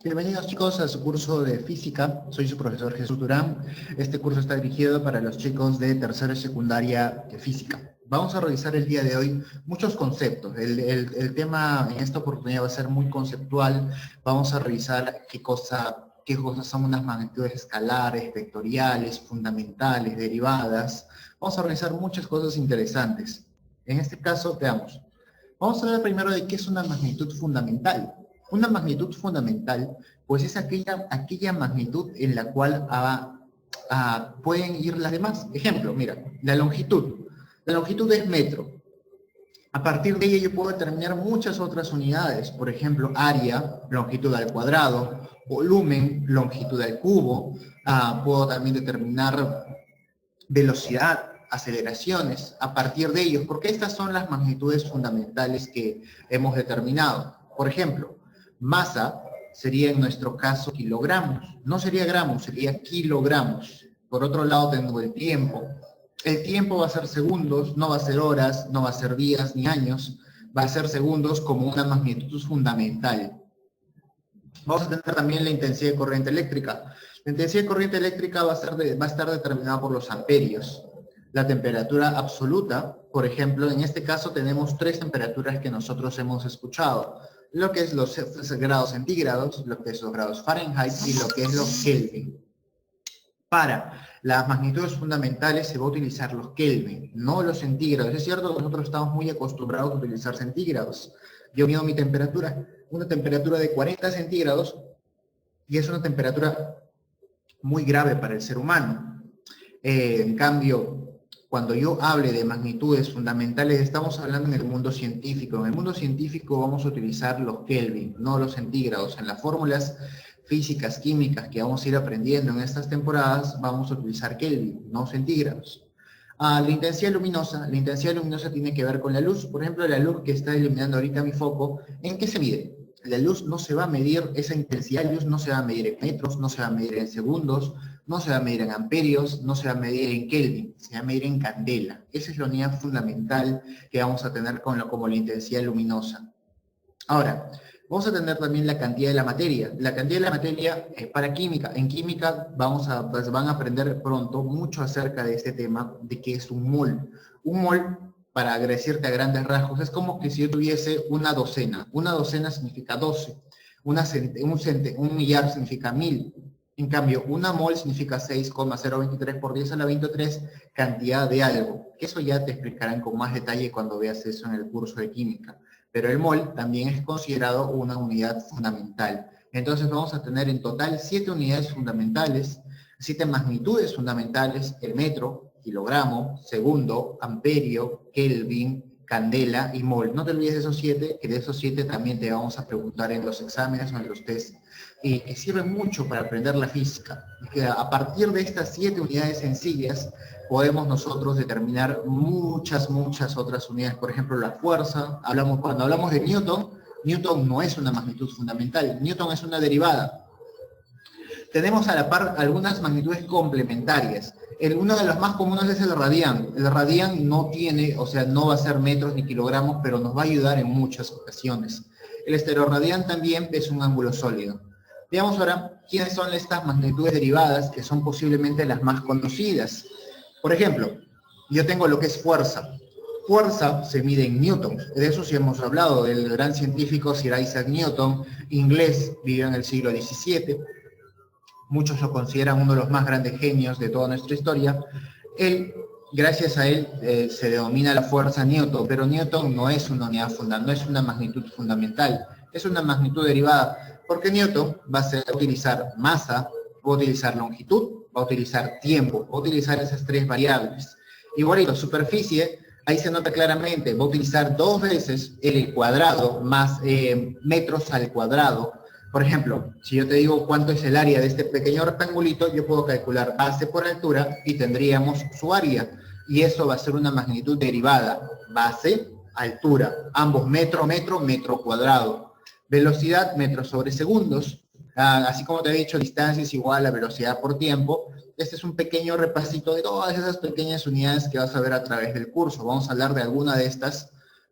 Bienvenidos chicos a su curso de física. Soy su profesor Jesús Durán. Este curso está dirigido para los chicos de tercero y secundaria de física. Vamos a revisar el día de hoy muchos conceptos. El tema en esta oportunidad va a ser muy conceptual. Vamos a revisar qué cosas son unas magnitudes escalares, vectoriales, fundamentales, derivadas. Vamos a revisar muchas cosas interesantes. En este caso, veamos. Vamos a hablar primero de qué es una magnitud fundamental. Una magnitud fundamental, pues es aquella magnitud en la cual pueden ir las demás. Ejemplo, mira, la longitud. La longitud es metro. A partir de ella yo puedo determinar muchas otras unidades. Por ejemplo, área, longitud al cuadrado, volumen, longitud al cubo. Puedo también determinar velocidad, aceleraciones, a partir de ellos, porque estas son las magnitudes fundamentales que hemos determinado. Por ejemplo, masa sería en nuestro caso kilogramos, no sería gramos, sería kilogramos. Por otro lado tengo el tiempo. El tiempo va a ser segundos, no va a ser horas, no va a ser días ni años, va a ser segundos como una magnitud fundamental. Vamos a tener también la intensidad de corriente eléctrica. La intensidad de corriente eléctrica va a estar determinada por los amperios. La temperatura absoluta, por ejemplo, en este caso tenemos tres temperaturas que nosotros hemos escuchado. Lo que es los grados centígrados, lo que es los grados Fahrenheit y lo que es los Kelvin. Para las magnitudes fundamentales se va a utilizar los Kelvin, no los centígrados. Es cierto que nosotros estamos muy acostumbrados a utilizar centígrados. Yo mido mi temperatura, una temperatura de 40 centígrados, y es una temperatura muy grave para el ser humano. En cambio, cuando yo hable de magnitudes fundamentales, estamos hablando en el mundo científico. En el mundo científico vamos a utilizar los Kelvin, no los centígrados. En las fórmulas físicas, químicas que vamos a ir aprendiendo en estas temporadas, vamos a utilizar Kelvin, no centígrados. La intensidad luminosa tiene que ver con la luz. Por ejemplo, la luz que está iluminando ahorita mi foco, ¿en qué se mide? La luz no se va a medir, esa intensidad de luz no se va a medir en metros, no se va a medir en segundos, no se va a medir en amperios, no se va a medir en Kelvin, se va a medir en candela. Esa es la unidad fundamental que vamos a tener como la intensidad luminosa. Ahora, vamos a tener también la cantidad de la materia. La cantidad de la materia para química. En química van a aprender pronto mucho acerca de este tema, de qué es un mol. Un mol, para decirte a grandes rasgos, es como que si yo tuviese una docena. Una docena significa 12. Un millar significa 1000. En cambio, una mol significa 6,023 por 10 a la 23 cantidad de algo. Eso ya te explicarán con más detalle cuando veas eso en el curso de química. Pero el mol también es considerado una unidad fundamental. Entonces vamos a tener en total 7 unidades fundamentales, 7 magnitudes fundamentales: el metro, kilogramo, segundo, amperio, Kelvin, candela y mol. No te olvides de esos 7, que de esos 7 también te vamos a preguntar en los exámenes o en los test, que sirven mucho para aprender la física. Que a partir de estas 7 unidades sencillas podemos nosotros determinar muchas otras unidades. Por ejemplo, la fuerza. Cuando hablamos de Newton, Newton no es una magnitud fundamental, Newton es una derivada. Tenemos a la par algunas magnitudes complementarias. Uno de los más comunes es el radián. El radián no tiene, o sea, no va a ser metros ni kilogramos, pero nos va a ayudar en muchas ocasiones. El estereorradián también es un ángulo sólido. Veamos ahora quiénes son estas magnitudes derivadas, que son posiblemente las más conocidas. Por ejemplo, yo tengo lo que es fuerza. Fuerza se mide en newtons. De eso sí hemos hablado, del gran científico Sir Isaac Newton, inglés, vivió en el siglo XVII. Muchos lo consideran uno de los más grandes genios de toda nuestra historia. Gracias a él se denomina la fuerza Newton, pero Newton no es una unidad fundamental, no es una magnitud fundamental, es una magnitud derivada, porque Newton va a utilizar masa, va a utilizar longitud, va a utilizar tiempo, va a utilizar esas 3 variables. Igualito, superficie, ahí se nota claramente, va a utilizar 2 veces el cuadrado más metros al cuadrado. Por ejemplo, si yo te digo cuánto es el área de este pequeño rectangulito, yo puedo calcular base por altura y tendríamos su área. Y eso va a ser una magnitud derivada. Base, altura, ambos metro cuadrado. Velocidad, metros sobre segundos. Así como te he dicho, distancia es igual a velocidad por tiempo. Este es un pequeño repasito de todas esas pequeñas unidades que vas a ver a través del curso. Vamos a hablar de alguna de estas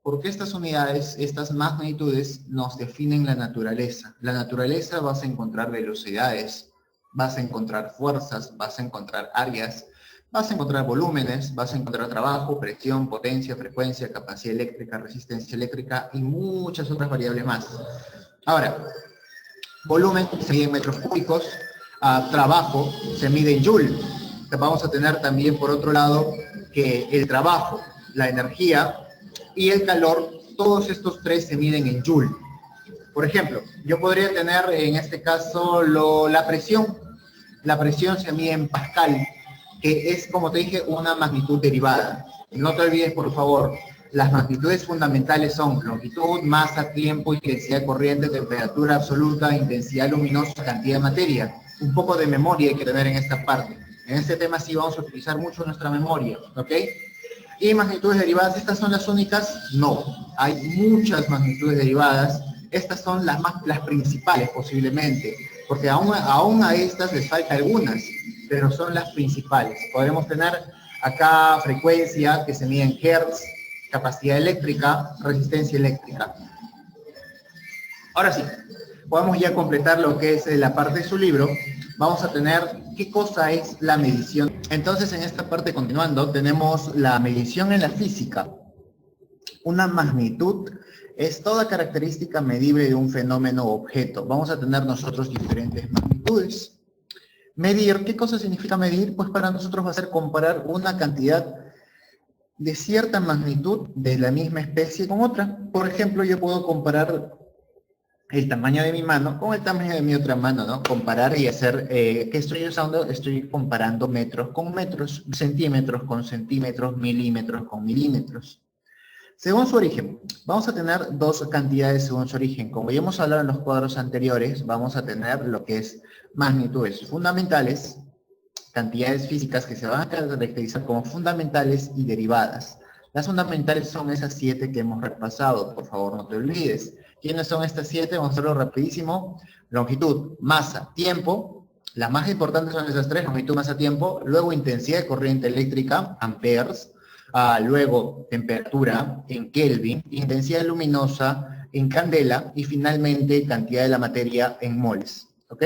Porque estas unidades, estas magnitudes, nos definen la naturaleza. La naturaleza vas a encontrar velocidades, vas a encontrar fuerzas, vas a encontrar áreas, vas a encontrar volúmenes, vas a encontrar trabajo, presión, potencia, frecuencia, capacidad eléctrica, resistencia eléctrica y muchas otras variables más. Ahora, volumen se mide en metros cúbicos, trabajo se mide en joule. Vamos a tener también, por otro lado, que el trabajo, la energía y el calor, todos estos tres se miden en joule. Por ejemplo, yo podría tener en este caso la presión. La presión se mide en pascal, que es, como te dije, una magnitud derivada. No te olvides, por favor, las magnitudes fundamentales son longitud, masa, tiempo, intensidad de corriente, temperatura absoluta, intensidad luminosa, cantidad de materia. Un poco de memoria hay que tener en esta parte. En este tema sí vamos a utilizar mucho nuestra memoria, ¿ok? ¿Y magnitudes derivadas, estas son las únicas? No, hay muchas magnitudes derivadas. Estas son las principales posiblemente, porque aún a estas les falta algunas, pero son las principales. Podremos tener acá frecuencia, que se mide en hertz, capacidad eléctrica, resistencia eléctrica. Ahora sí, podemos ya completar lo que es la parte de su libro. Vamos a tener qué cosa es la medición. Entonces, en esta parte, continuando, tenemos la medición en la física. Una magnitud es toda característica medible de un fenómeno o objeto. Vamos a tener nosotros diferentes magnitudes. Medir, ¿qué cosa significa medir? Pues para nosotros va a ser comparar una cantidad de cierta magnitud de la misma especie con otra. Por ejemplo, yo puedo comparar el tamaño de mi mano con el tamaño de mi otra mano, ¿no? Comparar y hacer, ¿qué estoy usando? Estoy comparando metros con metros, centímetros con centímetros, milímetros con milímetros. Según su origen, vamos a tener dos cantidades según su origen. Como ya hemos hablado en los cuadros anteriores, vamos a tener lo que es magnitudes fundamentales, cantidades físicas que se van a caracterizar como fundamentales y derivadas. Las fundamentales son esas 7 que hemos repasado, por favor no te olvides. ¿Quiénes son estas 7? Vamos a hacerlo rapidísimo. Longitud, masa, tiempo. Las más importantes son esas 3, longitud, masa, tiempo. Luego intensidad de corriente eléctrica, amperes. Luego temperatura en Kelvin, intensidad luminosa en candela y finalmente cantidad de la materia en moles. ¿Ok?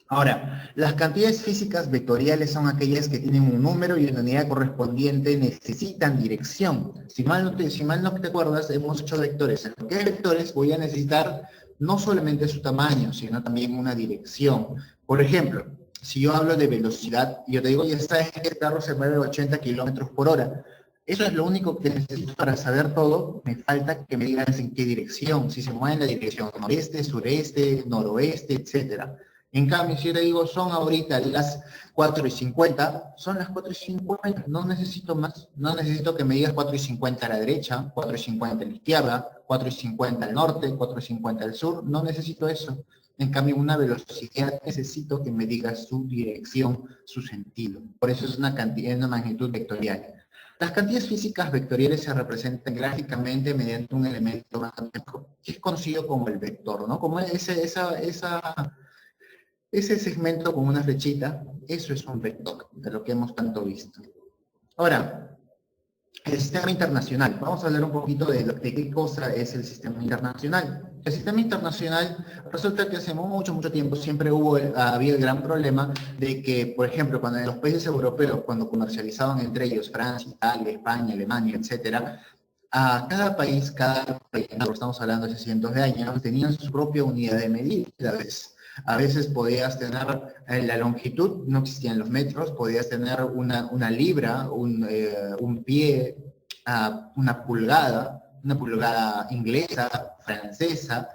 Ahora, las cantidades físicas vectoriales son aquellas que tienen un número y una unidad correspondiente, necesitan dirección. Si mal no te acuerdas, hemos hecho vectores. En lo que es vectores voy a necesitar no solamente su tamaño, sino también una dirección. Por ejemplo, si yo hablo de velocidad, yo te digo, ya sabes que el carro se mueve a 80 kilómetros por hora. Eso es lo único que necesito para saber todo. Me falta que me digas en qué dirección, si se mueve en la dirección noreste, sureste, noroeste, etcétera. En cambio, si yo te digo, son ahorita las 4:50, son las 4:50, no necesito más. No necesito que me digas 4:50 a la derecha, 4:50 a la izquierda, 4:50 al norte, 4:50 al sur, no necesito eso. En cambio, una velocidad necesito que me diga su dirección, su sentido. Por eso es una magnitud vectorial. Las cantidades físicas vectoriales se representan gráficamente mediante un elemento matemático que es conocido como el vector, ¿no? Como ese segmento con una flechita, eso es un vector, de lo que hemos tanto visto. Ahora, el sistema internacional. Vamos a hablar un poquito de qué cosa es el sistema internacional. El sistema internacional, resulta que hace mucho tiempo siempre había el gran problema de que, por ejemplo, cuando en los países europeos, cuando comercializaban entre ellos, Francia, Italia, España, Alemania, etcétera, a cada país, estamos hablando de hace cientos de años, tenían su propia unidad de medida. A veces podías tener la longitud, no existían los metros, podías tener una libra, un pie, una pulgada inglesa, francesa.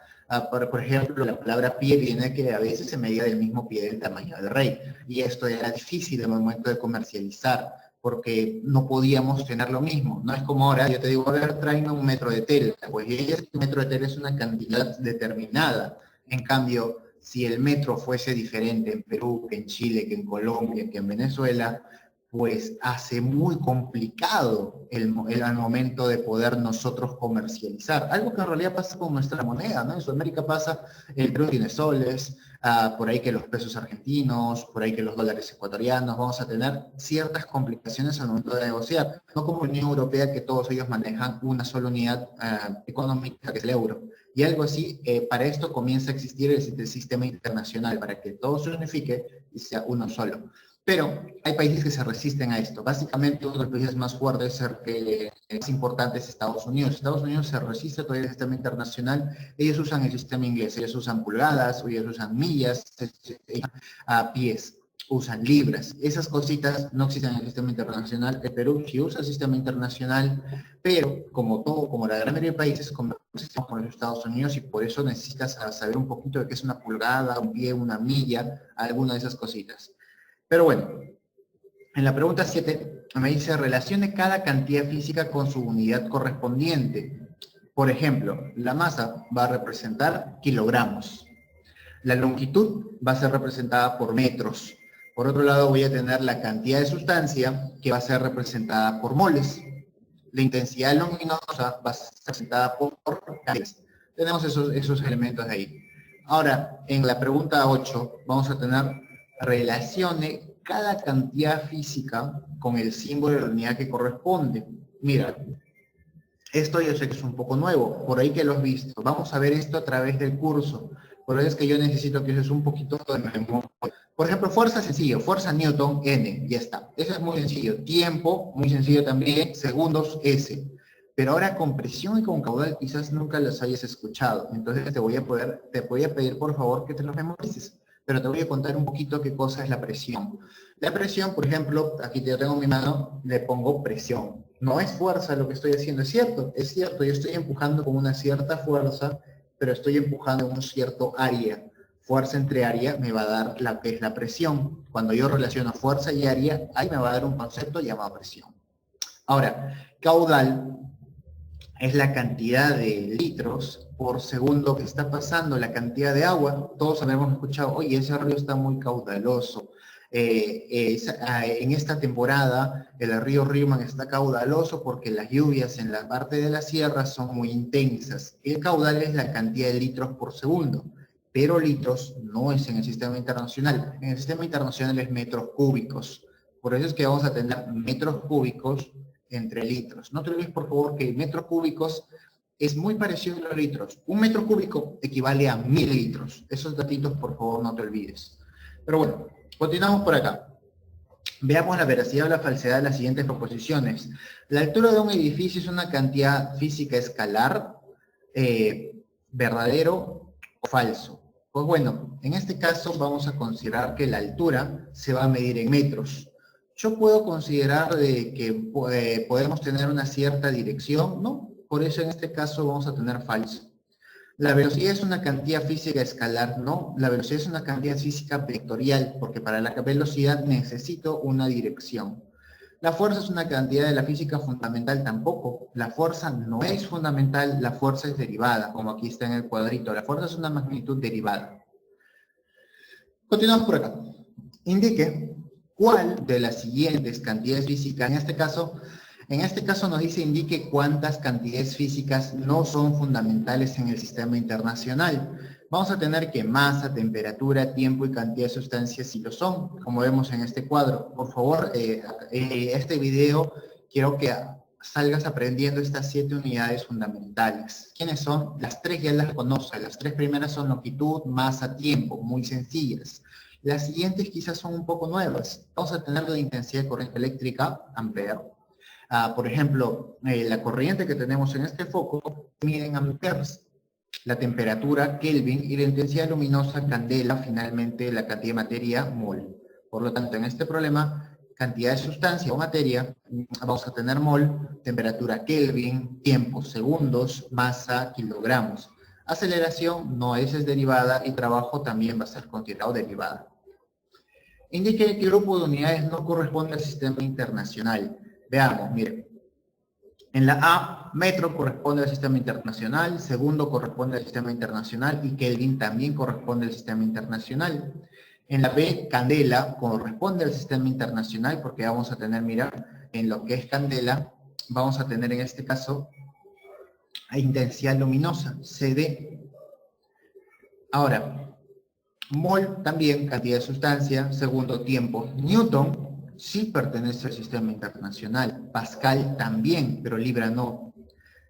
Por ejemplo, la palabra pie viene que a veces se medía del mismo pie del tamaño del rey. Y esto era difícil al momento de comercializar, porque no podíamos tener lo mismo. No es como ahora, yo te digo, a ver, tráeme un metro de tela. Pues un metro de tela es una cantidad determinada. En cambio, si el metro fuese diferente en Perú, que en Chile, que en Colombia, que en Venezuela, pues hace muy complicado el momento de poder nosotros comercializar. Algo que en realidad pasa con nuestra moneda, ¿no? En Sudamérica pasa, el Perú tiene soles, por ahí que los pesos argentinos, por ahí que los dólares ecuatorianos, vamos a tener ciertas complicaciones al momento de negociar, no como la Unión Europea que todos ellos manejan una sola unidad económica que es el euro. Y algo así, para esto comienza a existir el sistema internacional, para que todo se unifique y sea uno solo. Pero hay países que se resisten a esto. Básicamente, uno de los países más fuertes, más importante es Estados Unidos. Estados Unidos se resiste todavía al sistema internacional. Ellos usan el sistema inglés. Ellos usan pulgadas, ellos usan millas, a pies, usan libras. Esas cositas no existen en el sistema internacional. El Perú sí usa el sistema internacional, pero como todo, como la gran mayoría de países, como con los Estados Unidos, y por eso necesitas saber un poquito de qué es una pulgada, un pie, una milla, alguna de esas cositas. Pero bueno, en la pregunta 7 me dice, relacione cada cantidad física con su unidad correspondiente. Por ejemplo, la masa va a representar kilogramos. La longitud va a ser representada por metros. Por otro lado, voy a tener la cantidad de sustancia que va a ser representada por moles. La intensidad luminosa va a ser representada por candelas. Tenemos esos elementos ahí. Ahora, en la pregunta 8 vamos a tener relacione cada cantidad física con el símbolo de la unidad que corresponde. Mira, esto yo sé que es un poco nuevo, por ahí que lo has visto. Vamos a ver esto a través del curso. Por eso es que yo necesito que uses un poquito de memoria. Por ejemplo, fuerza sencillo, fuerza Newton, N, ya está. Eso es muy sencillo. Tiempo, muy sencillo también, segundos, S. Pero ahora con presión y con caudal quizás nunca los hayas escuchado. Entonces te voy a pedir por favor que te los memorices. Pero te voy a contar un poquito qué cosa es la presión. La presión, por ejemplo, aquí te tengo en mi mano, le pongo presión. No es fuerza lo que estoy haciendo, es cierto, yo estoy empujando con una cierta fuerza, pero estoy empujando en un cierto área. Fuerza entre área me va a dar la que es la presión. Cuando yo relaciono fuerza y área, ahí me va a dar un concepto llamado presión. Ahora, caudal es la cantidad de litros por segundo que está pasando, la cantidad de agua. Todos habíamos escuchado, oye, ese río está muy caudaloso. En esta temporada el río Rímac está caudaloso porque las lluvias en la parte de la sierra son muy intensas. El caudal es la cantidad de litros por segundo, pero litros no es en el sistema internacional. En el sistema internacional es metros cúbicos. Por eso es que vamos a tener metros cúbicos entre litros. No te olvides, por favor, que metros cúbicos es muy parecido a los litros. Un metro cúbico equivale a 1000 litros. Esos datitos, por favor, no te olvides. Pero bueno, continuamos por acá. Veamos la veracidad o la falsedad de las siguientes proposiciones. La altura de un edificio es una cantidad física escalar, verdadero o falso. Pues bueno, en este caso vamos a considerar que la altura se va a medir en metros. Yo puedo considerar de que podemos tener una cierta dirección, ¿no? Por eso en este caso vamos a tener falso. La velocidad es una cantidad física escalar, ¿no? La velocidad es una cantidad física vectorial, porque para la velocidad necesito una dirección. La fuerza es una cantidad de la física fundamental tampoco. La fuerza no es fundamental, la fuerza es derivada, como aquí está en el cuadrito. La fuerza es una magnitud derivada. Continuamos por acá. Indique cuál de las siguientes cantidades físicas, en este caso nos dice indique cuántas cantidades físicas no son fundamentales en el sistema internacional. Vamos a tener que masa, temperatura, tiempo y cantidad de sustancias sí lo son, como vemos en este cuadro. Por favor, este video quiero que salgas aprendiendo estas 7 unidades fundamentales. ¿Quiénes son? Las 3 ya las conoces. Las 3 primeras son longitud, masa, tiempo, muy sencillas. Las siguientes quizás son un poco nuevas. Vamos a tener la intensidad de corriente eléctrica, ampere. Por ejemplo, la corriente que tenemos en este foco mide en amperes. La temperatura, Kelvin, y la intensidad luminosa, candela, finalmente la cantidad de materia, mol. Por lo tanto, en este problema, cantidad de sustancia o materia, vamos a tener mol, temperatura Kelvin, tiempo, segundos, masa, kilogramos. Aceleración no es derivada y trabajo también va a ser considerado derivada. Indique qué grupo de unidades no corresponde al sistema internacional. Veamos, miren. En la A, metro corresponde al sistema internacional, segundo corresponde al sistema internacional y Kelvin también corresponde al sistema internacional. En la B, candela corresponde al sistema internacional porque vamos a tener, mira, en lo que es candela, vamos a tener en este caso intensidad luminosa, CD. Ahora, Mol también, cantidad de sustancia. Segundo, tiempo. Newton sí pertenece al sistema internacional. Pascal también, pero Libra no.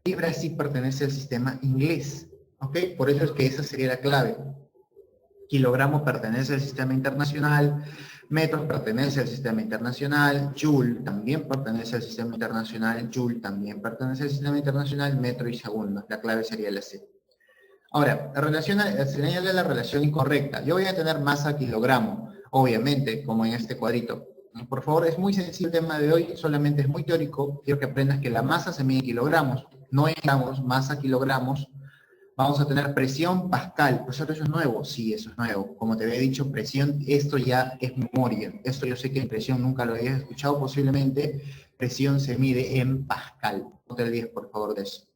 Libra sí pertenece al sistema inglés. ¿Ok? Por eso es que esa sería la clave. Kilogramo pertenece al sistema internacional, metros pertenece al sistema internacional, joule también pertenece al sistema internacional, joule también pertenece al sistema internacional, metro y segundo. La clave sería la C. Ahora, se le añade la relación incorrecta. Yo voy a tener masa kilogramo, obviamente, como en este cuadrito. Por favor, es muy sencillo el tema de hoy, solamente es muy teórico. Quiero que aprendas que la masa se mide en kilogramos, no en gramos, masa kilogramos. Vamos a tener presión pascal. ¿Profesor, eso es nuevo? Sí, eso es nuevo. Como te había dicho, presión, esto ya es memoria. Esto yo sé que en presión nunca lo habías escuchado posiblemente. Presión se mide en pascal. No te olvides, por favor, de eso.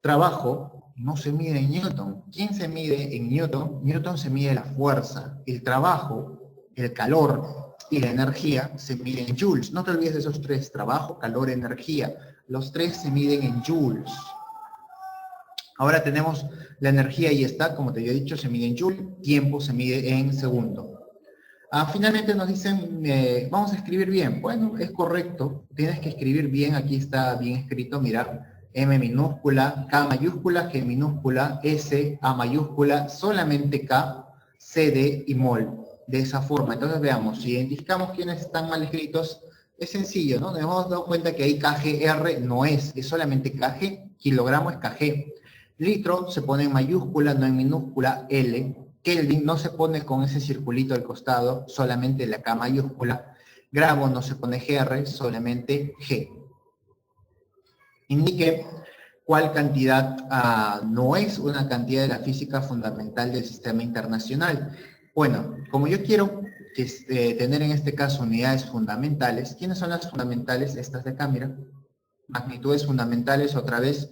Trabajo no se mide en Newton. ¿Quién se mide en Newton? Newton se mide la fuerza. El trabajo, el calor y la energía se miden en joules. No te olvides de esos tres. Trabajo, calor, energía. Los tres se miden en joules. Ahora tenemos la energía y está, como te había dicho, se mide en joule, tiempo se mide en segundo. Finalmente nos dicen, vamos a escribir bien. Bueno, es correcto, tienes que escribir bien, aquí está bien escrito, mira, M minúscula, K mayúscula, G minúscula, S, A mayúscula, solamente K, CD y mol. De esa forma, entonces veamos, si identificamos quiénes están mal escritos, es sencillo, ¿no? Nos hemos dado cuenta que ahí KGR no es solamente KG, kilogramo es KG. Litro se pone en mayúscula, no en minúscula, L. Kelvin no se pone con ese circulito al costado, solamente la K mayúscula. Gramo no se pone GR, solamente G. Indique cuál cantidad no es una cantidad de la física fundamental del sistema internacional. Bueno, como yo quiero tener en este caso unidades fundamentales, ¿quiénes son las fundamentales? Estas de acá, mira. Magnitudes fundamentales, otra vez,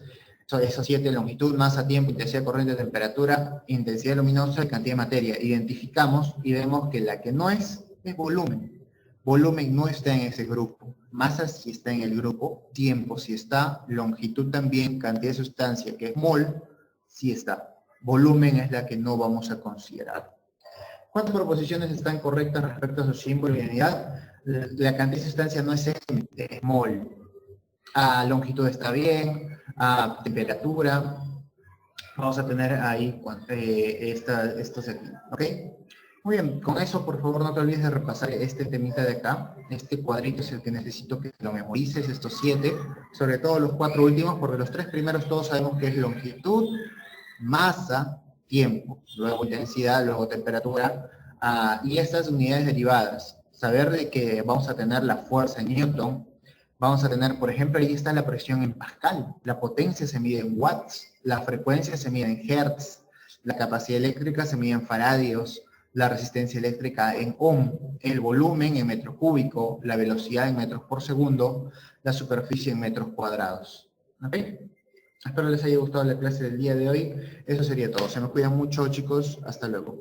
esos 7, longitud, masa, tiempo, intensidad corriente, temperatura, intensidad luminosa y cantidad de materia. Identificamos y vemos que la que no es volumen. Volumen no está en ese grupo. Masa sí está en el grupo. Tiempo sí está. Longitud también. Cantidad de sustancia, que es mol, sí está. Volumen es la que no vamos a considerar. ¿Cuántas proposiciones están correctas respecto a su símbolo y unidad? La cantidad de sustancia no es M, es mol. Longitud está bien, temperatura, vamos a tener ahí estos aquí, ¿ok? Muy bien, con eso por favor no te olvides de repasar este temita de acá, este cuadrito es el que necesito que lo memorices, estos 7, sobre todo los 4 últimos, porque los 3 primeros todos sabemos que es longitud, masa, tiempo, luego intensidad, luego temperatura, y estas unidades derivadas. Saber de que vamos a tener la fuerza en Newton, vamos a tener, por ejemplo, ahí está la presión en pascal, la potencia se mide en watts, la frecuencia se mide en hertz, la capacidad eléctrica se mide en faradios, la resistencia eléctrica en ohm, el volumen en metro cúbico, la velocidad en metros por segundo, la superficie en metros cuadrados. ¿Ok? Espero les haya gustado la clase del día de hoy. Eso sería todo. Se me cuidan mucho, chicos. Hasta luego.